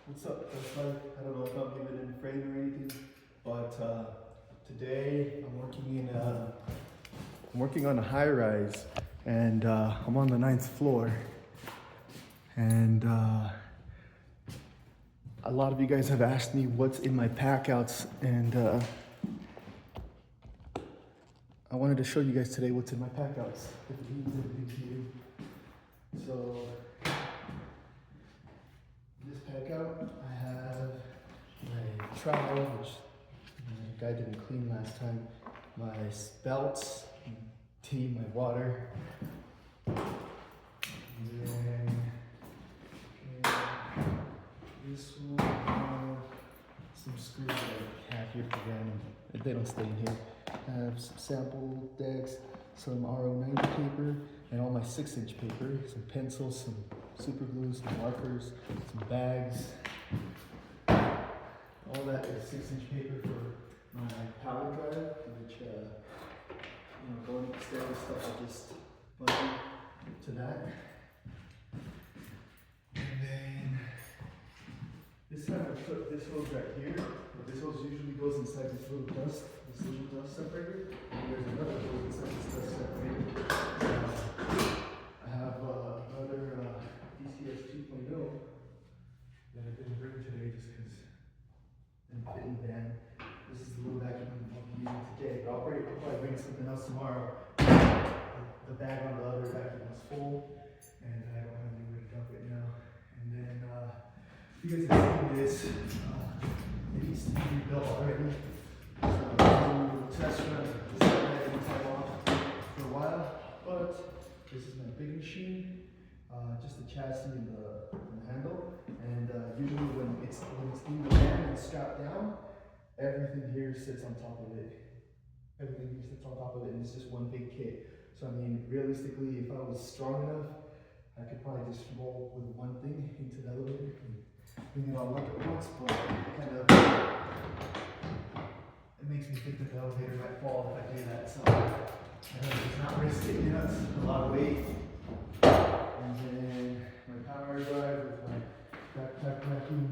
What's up? That's like, I don't know if I'm giving it in frame or anything, but today I'm working on a high rise, and I'm on the 9th floor, and a lot of you guys have asked me what's in my packouts, and I wanted to show you guys today what's in my packouts, if it means anything to you. So this packout, I have my trowel, which the guy didn't clean last time, my belts, tea, my water, and then this one, some screws that I have here for random, they don't stay in here. I have some sample decks, some RO90 paper, and all my 6-inch paper, some pencils, some super glue, some markers, some bags. All that is 6-inch paper for my power drive, which, going upstairs and stuff, I just button to that. And then this time I put this hose right here, but this hose usually goes inside this little dust separator. And there's another hose inside this dust separator. I have another DCS 2.0 that I didn't bring today just because I didn't fit in the van. This is the little vacuum I'll be using today, but I'll probably bring something else tomorrow. The bag on the other vacuum was full, and I don't have anywhere to dump it now. And then, you guys have seen this, it needs to be rebuilt already. So I'm doing a test run, this is not any time off for a while, but this is my big machine, just the chassis and the handle. And usually when it's in the van and strapped down, everything here sits on top of it. Everything here sits on top of it, and it's just one big kit. So I mean, realistically, if I was strong enough, I could probably just roll with one thing into the elevator and bring it all up at once, but it makes me think that the elevator might fall if I do that. So I know it's not risky, it's a lot of weight. And then my power drive with my backpack vacuum.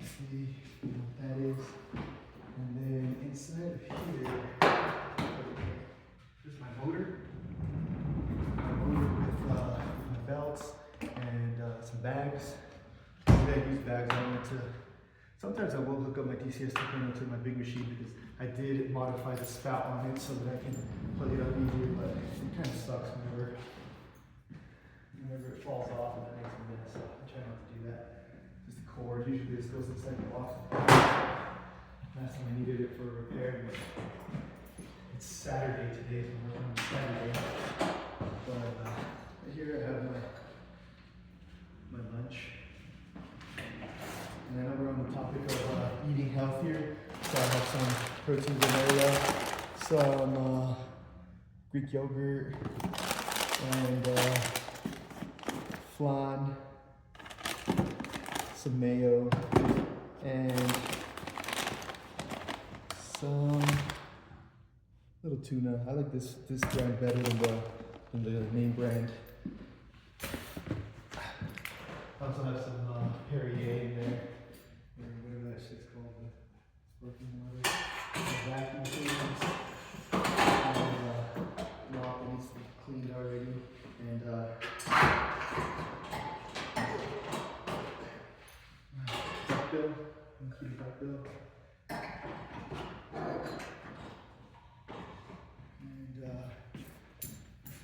See what that is. And then inside of here, there's my motor. My motor with my belts and some bags. Today I use bags. I wanted to. Sometimes I will hook up my DCS 2.0 to my big machine because I did modify the spout on it so that I can plug it up easier, but it kind of sucks whenever it falls off and that makes a mess. So I try not to do that. Just the cord, usually this goes inside the box. Last time I needed it for a repair, but it's Saturday today, so we're working on Saturday. But here I have my lunch. And I know we're on the topic of eating healthier, so I have some protein granola, some Greek yogurt, and flan, some mayo, and some little tuna. I like this brand better than the name brand. I also have some Perrier in there, or whatever that shit's called, the sparkling water. The vacuum cleaners, and mop that needs to be cleaned already, and duck bill, including duck bill. And I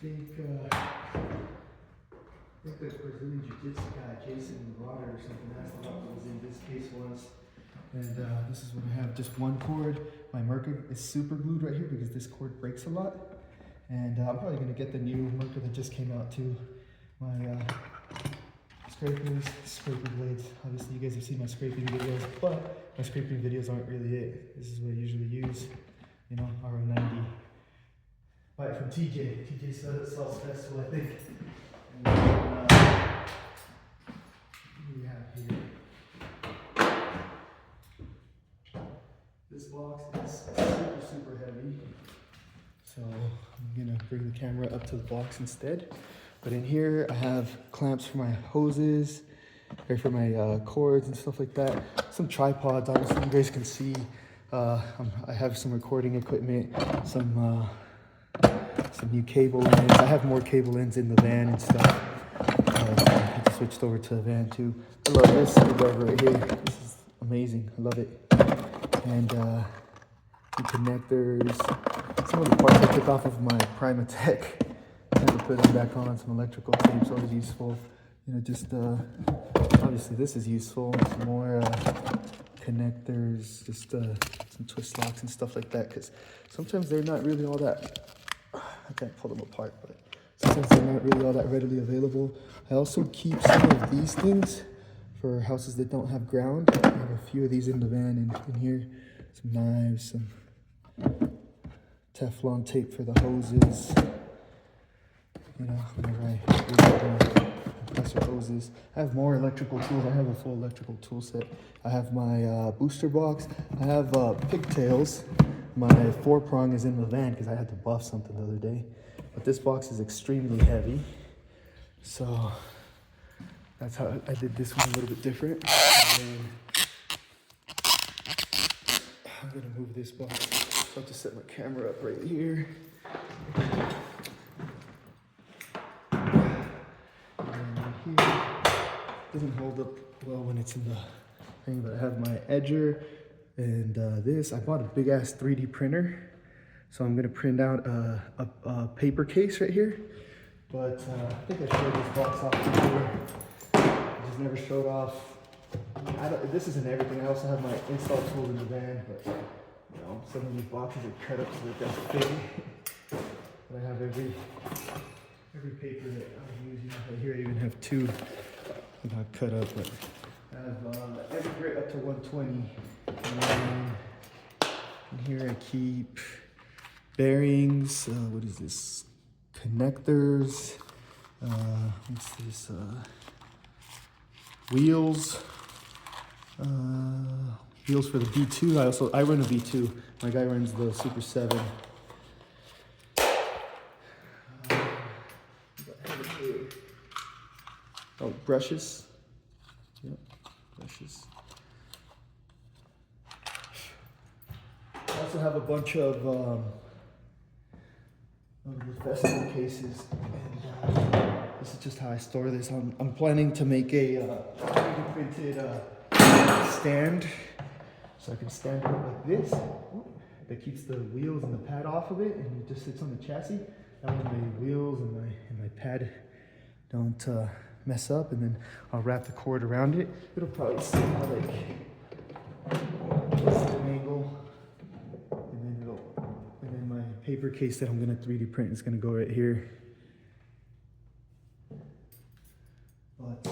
think the Brazilian Jiu-Jitsu guy, Jason Rotter or something, that's what was in this case once. And this is what I have, just one cord. My Merca is super glued right here because this cord breaks a lot. And I'm probably gonna get the new Merca that just came out too. My scraper blades. Obviously you guys have seen my scraping videos, but my scraping videos aren't really it. This is what I usually use, RO90. Buy it from TJ. TJ sells Festival, I think. And then, what do we have here? This box is super heavy. So I'm gonna bring the camera up to the box instead. But in here I have clamps for my hoses, right for my cords and stuff like that. Some tripods, obviously you guys can see. I have some recording equipment, some new cable ends. I have more cable ends in the van and stuff. I just switched over to the van too. I love this screwdriver right here. This is amazing. I love it. And the connectors. Some of the parts I took off of my Primatech. I had to put them back on. Some electrical tape's always useful. You know, just obviously this is useful. Some more connectors, just some twist locks and stuff like that. Because sometimes they're not really all that. I can't pull them apart, but sometimes they're not really all that readily available. I also keep some of these things for houses that don't have ground. I have a few of these in the van and in here. Some knives, some Teflon tape for the hoses. You know, whenever I use compressor hoses. I have more electrical tools. I have a full electrical tool set. I have my booster box. I have pigtails. My 4-prong is in the van because I had to buff something the other day. But this box is extremely heavy. So that's how I did this one a little bit different. And then I'm gonna move this box. So I'll just set my camera up right here. And here, doesn't hold up well when it's in the thing, but I have my edger and this. I bought a big ass 3D printer. So I'm gonna print out a paper case right here. But I think I showed this box off before. I just never showed off. This isn't everything. I also have my install tools in the van, but you know, some of these boxes are cut up so that that's big. But I have every paper that I'm using. Right here I even have 2 that got cut up. But I have every grit up to 120. And here I keep bearings. What is this? Connectors. What's this? Wheels. Wheels for the V2. I run a V2. My guy runs the Super 7. Oh, brushes. Yep, brushes. I also have a bunch of festival cases, and this is just how I store this. I'm planning to make a 3D printed stand, so I can stand it up like this. That keeps the wheels and the pad off of it, and it just sits on the chassis. That way my wheels and my pad don't mess up, and then I'll wrap the cord around it. It'll probably sit like this angle. And then my paper case that I'm gonna 3D print is gonna go right here. But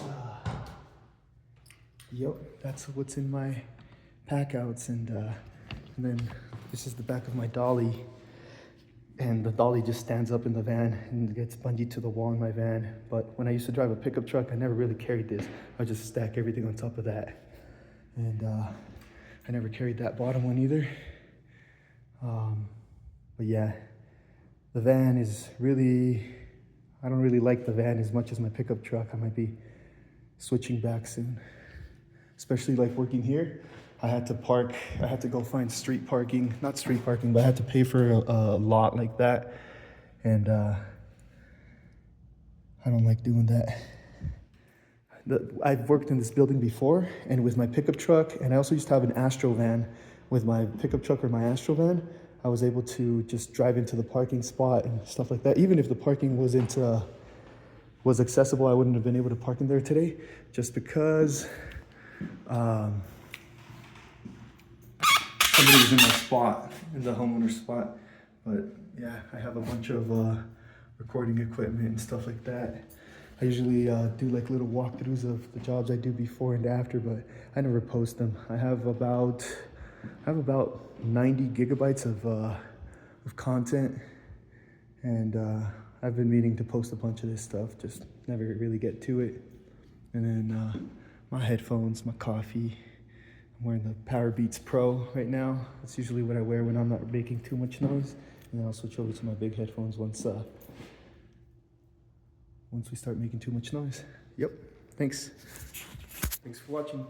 yep, that's what's in my packouts, and then this is the back of my dolly. And the dolly just stands up in the van and gets bungeed to the wall in my van. But when I used to drive a pickup truck, I never really carried this. I just stack everything on top of that. And I never carried that bottom one either. But yeah, the van is really, I don't really like the van as much as my pickup truck. I might be switching back soon. Especially like working here. I had to go find street parking, not street parking, but I had to pay for a lot like that. And I don't like doing that. I've worked in this building before, and with my pickup truck, and I also used to have an Astro van. With my pickup truck or my Astro van, I was able to just drive into the parking spot and stuff like that. Even if the parking was accessible, I wouldn't have been able to park in there today, just because somebody was in my spot, in the homeowner spot. But yeah, I have a bunch of recording equipment and stuff like that. I usually do like little walkthroughs of the jobs I do before and after, but I never post them. I have about 90 gigabytes of content, and I've been meaning to post a bunch of this stuff, just never really get to it. And then my headphones, my coffee. I'm wearing the Power Beats Pro right now. That's usually what I wear when I'm not making too much noise. And then I'll switch over to my big headphones once we start making too much noise. Yep, thanks. Thanks for watching.